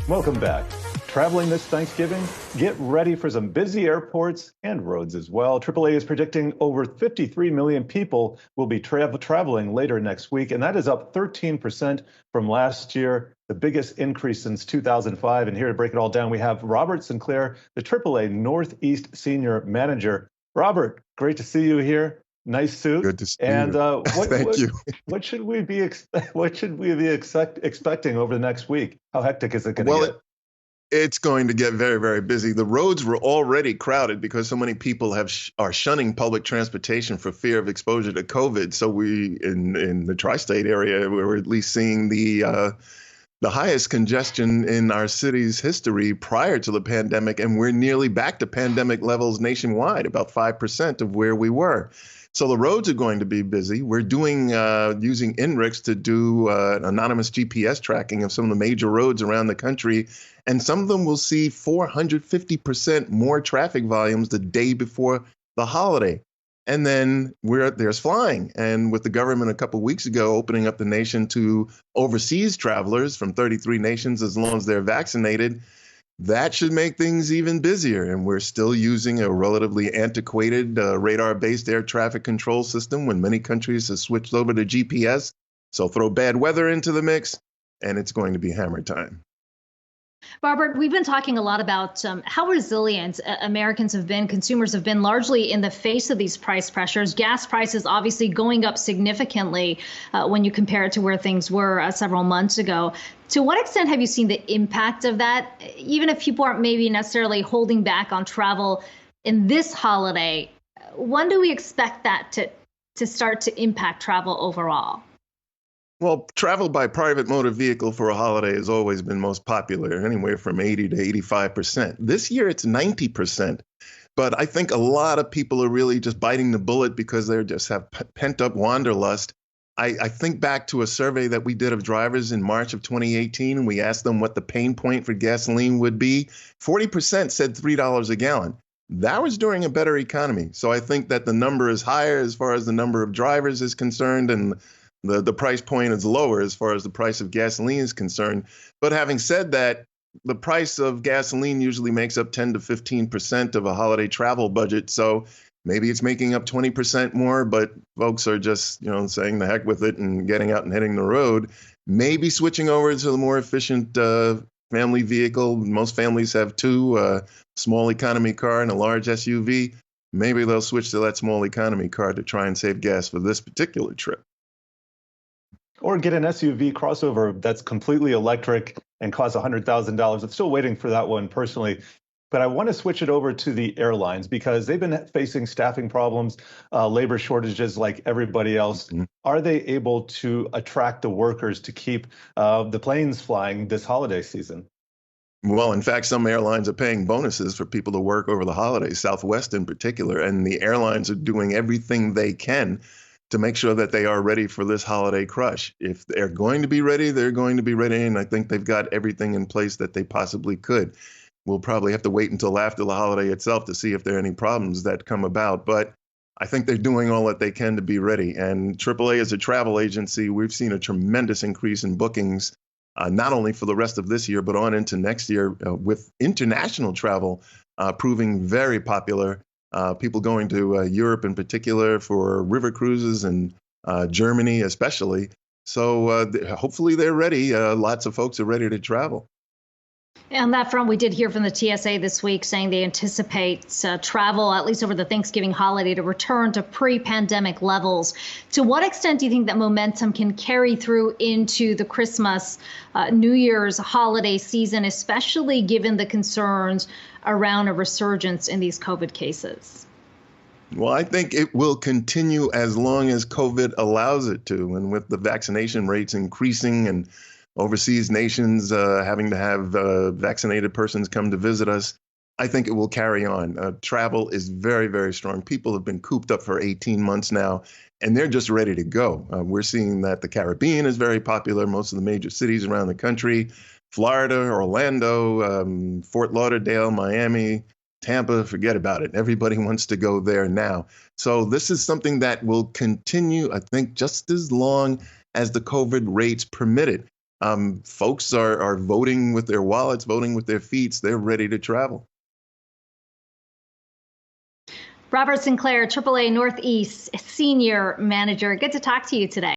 Welcome back. Traveling this Thanksgiving? Get ready for some busy airports and roads as well. AAA is predicting over 53 million people will be traveling later next week, and that is up 13% from last year, the biggest increase since 2005. And here to break it all down, we have Robert Sinclair, the AAA Northeast Senior Manager. Robert, great to see you here. Nice suit. Good to see you. Thank you. What should we be expecting over the next week? How hectic is it going to get? It's going to get very, very busy. The roads were already crowded because so many people are shunning public transportation for fear of exposure to COVID. So we, in the tri-state area, we're at least seeing the highest congestion in our city's history prior to the pandemic, and we're nearly back to pandemic levels nationwide, about 5% of where we were. So the roads are going to be busy. We're doing using INRIX to do anonymous GPS tracking of some of the major roads around the country, and some of them will see 450% more traffic volumes the day before the holiday. And then there's flying. And with the government a couple of weeks ago opening up the nation to overseas travelers from 33 nations as long as they're vaccinated, that should make things even busier. And we're still using a relatively antiquated radar-based air traffic control system when many countries have switched over to GPS. So throw bad weather into the mix, and it's going to be hammer time. Robert, we've been talking a lot about how resilient Americans have been, consumers have been, largely in the face of these price pressures. Gas prices obviously going up significantly when you compare it to where things were several months ago. To what extent have you seen the impact of that, even if people aren't maybe necessarily holding back on travel in this holiday? When do we expect that to start to impact travel overall? Well, travel by private motor vehicle for a holiday has always been most popular, anywhere from 80 to 85%. This year, it's 90%. But I think a lot of people are really just biting the bullet because they just have pent-up wanderlust. I think back to a survey that we did of drivers in March of 2018, and we asked them what the pain point for gasoline would be. 40% said $3 a gallon. That was during a better economy. So I think that the number is higher as far as the number of drivers is concerned, and the price point is lower as far as the price of gasoline is concerned. But having said that, the price of gasoline usually makes up 10 to 15% of a holiday travel budget. So maybe it's making up 20% more, but folks are just, saying the heck with it and getting out and hitting the road. Maybe switching over to the more efficient family vehicle. Most families have two, small economy car and a large SUV. Maybe they'll switch to that small economy car to try and save gas for this particular trip. Or get an SUV crossover that's completely electric and costs $100,000. I'm still waiting for that one personally. But I want to switch it over to the airlines because they've been facing staffing problems, labor shortages like everybody else. Mm-hmm. Are they able to attract the workers to keep the planes flying this holiday season? Well, in fact, some airlines are paying bonuses for people to work over the holidays, Southwest in particular, and the airlines are doing everything they can to make sure that they are ready for this holiday crush. If they're going to be ready, they're going to be ready, and I think they've got everything in place that they possibly could. We'll probably have to wait until after the holiday itself to see if there are any problems that come about, but I think they're doing all that they can to be ready. And AAA as a travel agency, we've seen a tremendous increase in bookings, not only for the rest of this year, but on into next year, with international travel proving very popular. People going to Europe in particular for river cruises and Germany especially. So hopefully they're ready. Lots of folks are ready to travel. On that front, we did hear from the TSA this week saying they anticipate travel, at least over the Thanksgiving holiday, to return to pre-pandemic levels. To what extent do you think that momentum can carry through into the Christmas, New Year's holiday season, especially given the concerns around a resurgence in these COVID cases? Well, I think it will continue as long as COVID allows it to. And with the vaccination rates increasing and overseas nations having to have vaccinated persons come to visit us, I think it will carry on. Travel is very, very strong. People have been cooped up for 18 months now, and they're just ready to go. We're seeing that the Caribbean is very popular, most of the major cities around the country, Florida, Orlando, Fort Lauderdale, Miami, Tampa, forget about it. Everybody wants to go there now. So this is something that will continue, I think, just as long as the COVID rates permit it. folks are voting with their wallets, voting with their feet. They're ready to travel. Robert Sinclair, AAA Northeast Senior Manager. Good to talk to you today.